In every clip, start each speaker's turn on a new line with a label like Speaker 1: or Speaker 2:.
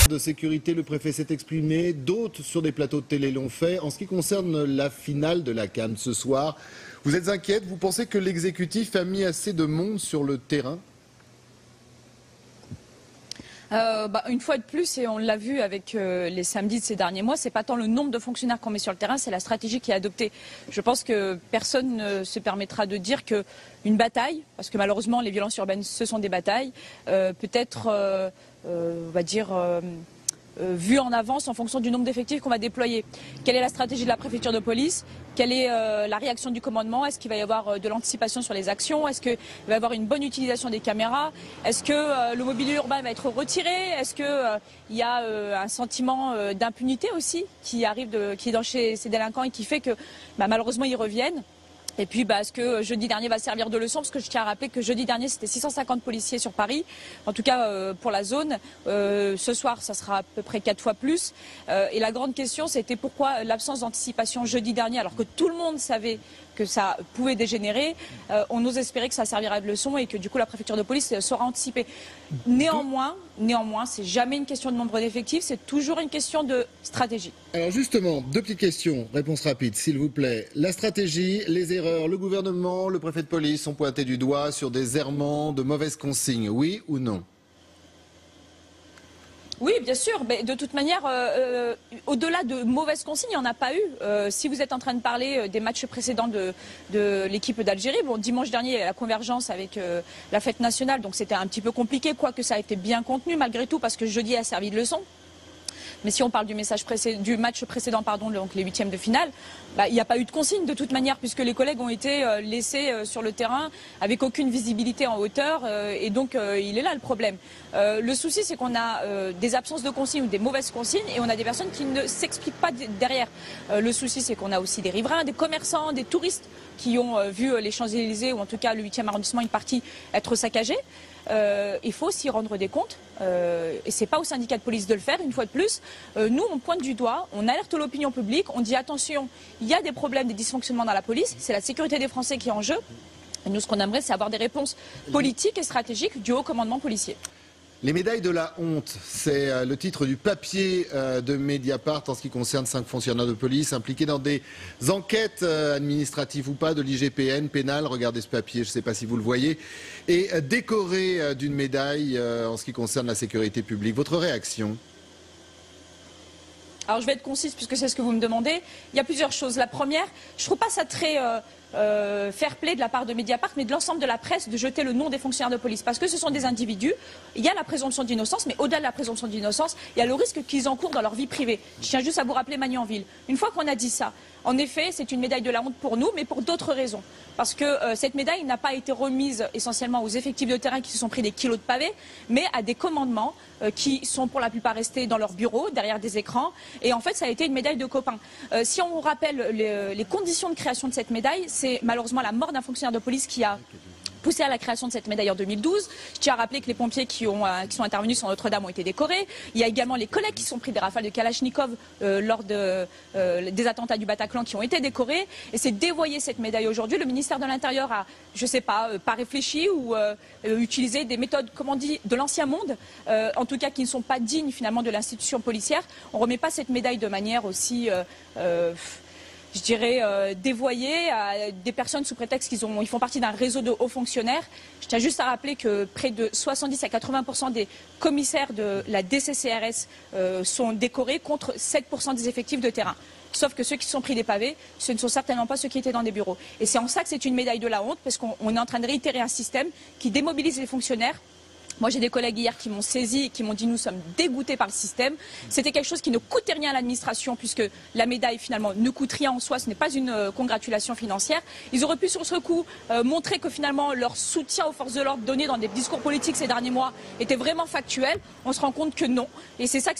Speaker 1: de sécurité, le préfet s'est exprimé, d'autres sur des plateaux de télé l'ont fait. En ce qui concerne la finale de la CAN ce soir, vous êtes inquiète? Vous pensez que l'exécutif a mis assez de monde sur le terrain?
Speaker 2: Une fois de plus, et on l'a vu avec les samedis de ces derniers mois, c'est pas tant le nombre de fonctionnaires qu'on met sur le terrain, c'est la stratégie qui est adoptée. Je pense que personne ne se permettra de dire qu'une bataille, parce que malheureusement les violences urbaines ce sont des batailles, peut-être, on va dire, vue en avance en fonction du nombre d'effectifs qu'on va déployer. Quelle est la stratégie de la préfecture de police? Quelle est la réaction du commandement? Est-ce qu'il va y avoir de l'anticipation sur les actions? Est-ce qu'il va y avoir une bonne utilisation des caméras? Est-ce que le mobilier urbain va être retiré? Est-ce qu'il y a un sentiment d'impunité aussi qui est dans chez ces délinquants et qui fait que malheureusement ils reviennent? Et puis, est-ce que jeudi dernier va servir de leçon? Parce que je tiens à rappeler que jeudi dernier, c'était 650 policiers sur Paris, en tout cas pour la zone. Ce soir, ça sera à peu près 4 fois plus. Et la grande question, c'était pourquoi l'absence d'anticipation jeudi dernier, alors que tout le monde savait que ça pouvait dégénérer. On ose espérer que ça servira de leçon et que du coup la préfecture de police saura anticiper. Néanmoins, c'est jamais une question de nombre d'effectifs, c'est toujours une question de stratégie.
Speaker 1: Alors justement, deux petites questions, réponse rapide s'il vous plaît. La stratégie, les erreurs, le gouvernement, le préfet de police sont pointés du doigt sur des errements, de mauvaises consignes, oui ou non?
Speaker 2: Oui, bien sûr. Mais de toute manière, au-delà de mauvaises consignes, il n'y en a pas eu. Si vous êtes en train de parler des matchs précédents de l'équipe d'Algérie, dimanche dernier, il y a la convergence avec la fête nationale, donc c'était un petit peu compliqué, quoique ça a été bien contenu malgré tout, parce que jeudi a servi de leçon. Mais si on parle du match précédent, donc les huitièmes de finale, il n'y a pas eu de consigne de toute manière, puisque les collègues ont été laissés sur le terrain avec aucune visibilité en hauteur, et donc il est là le problème. Le souci, c'est qu'on a des absences de consignes ou des mauvaises consignes, et on a des personnes qui ne s'expliquent pas derrière. Le souci, c'est qu'on a aussi des riverains, des commerçants, des touristes qui ont vu les Champs-Élysées, ou en tout cas le 8e arrondissement, une partie être saccagée. Il faut aussi rendre des comptes, et c'est pas au syndicat de police de le faire, une fois de plus. Nous, on pointe du doigt, on alerte l'opinion publique, on dit attention, il y a des problèmes, des dysfonctionnements dans la police, c'est la sécurité des Français qui est en jeu. Et nous, ce qu'on aimerait, c'est avoir des réponses politiques et stratégiques du haut commandement policier.
Speaker 1: Les médailles de la honte, c'est le titre du papier de Mediapart en ce qui concerne 5 fonctionnaires de police impliqués dans des enquêtes administratives ou pas de l'IGPN, pénales. Regardez ce papier, je ne sais pas si vous le voyez, et décorés d'une médaille en ce qui concerne la sécurité publique. Votre réaction ?
Speaker 2: Alors je vais être concise puisque c'est ce que vous me demandez. Il y a plusieurs choses. La première, je ne trouve pas ça très fair play de la part de Mediapart, mais de l'ensemble de la presse, de jeter le nom des fonctionnaires de police. Parce que ce sont des individus, il y a la présomption d'innocence, mais au-delà de la présomption d'innocence, il y a le risque qu'ils encourent dans leur vie privée. Je tiens juste à vous rappeler Magnanville. Une fois qu'on a dit ça, en effet, c'est une médaille de la honte pour nous, mais pour d'autres raisons. Parce que cette médaille n'a pas été remise essentiellement aux effectifs de terrain qui se sont pris des kilos de pavés, mais à des commandements qui sont pour la plupart restés dans leur bureau, derrière des écrans. Et en fait, ça a été une médaille de copains. Si on rappelle les conditions de création de cette médaille, c'est malheureusement la mort d'un fonctionnaire de police qui a poussé à la création de cette médaille en 2012. Je tiens à rappeler que les pompiers qui sont intervenus sur Notre-Dame ont été décorés. Il y a également les collègues qui sont pris des rafales de Kalachnikov lors des attentats du Bataclan qui ont été décorés. Et c'est dévoyer cette médaille aujourd'hui. Le ministère de l'Intérieur a, je ne sais pas réfléchi ou utilisé des méthodes, comme on dit, de l'ancien monde, en tout cas qui ne sont pas dignes finalement de l'institution policière. On ne remet pas cette médaille de manière aussi je dirais, dévoyés à des personnes sous prétexte qu'ils font partie d'un réseau de hauts fonctionnaires. Je tiens juste à rappeler que près de 70 à 80% des commissaires de la DCCRS sont décorés contre 7% des effectifs de terrain. Sauf que ceux qui sont pris des pavés, ce ne sont certainement pas ceux qui étaient dans des bureaux. Et c'est en ça que c'est une médaille de la honte, parce qu'on est en train de réitérer un système qui démobilise les fonctionnaires. Moi, j'ai des collègues hier qui m'ont saisi et qui m'ont dit nous sommes dégoûtés par le système. C'était quelque chose qui ne coûtait rien à l'administration puisque la médaille finalement ne coûte rien en soi, ce n'est pas une congratulation financière. Ils auraient pu sur ce coup montrer que finalement leur soutien aux forces de l'ordre donné dans des discours politiques ces derniers mois était vraiment factuel. On se rend compte que non. Et c'est ça que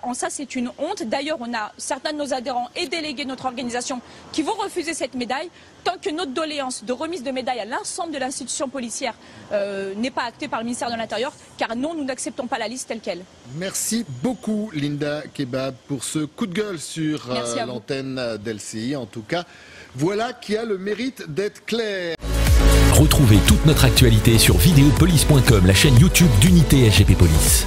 Speaker 2: en ça c'est une honte. D'ailleurs, on a certains de nos adhérents et délégués de notre organisation qui vont refuser cette médaille tant que notre doléance de remise de médaille à l'ensemble de l'institution policière n'est pas actée par le ministère de l'Intérieur, car non, nous n'acceptons pas la liste telle qu'elle.
Speaker 1: Merci beaucoup Linda Kebab pour ce coup de gueule sur l'antenne d'LCI. En tout cas, voilà qui a le mérite d'être clair.
Speaker 3: Retrouvez toute notre actualité sur videopolice.com, la chaîne YouTube d'Unité SGP Police.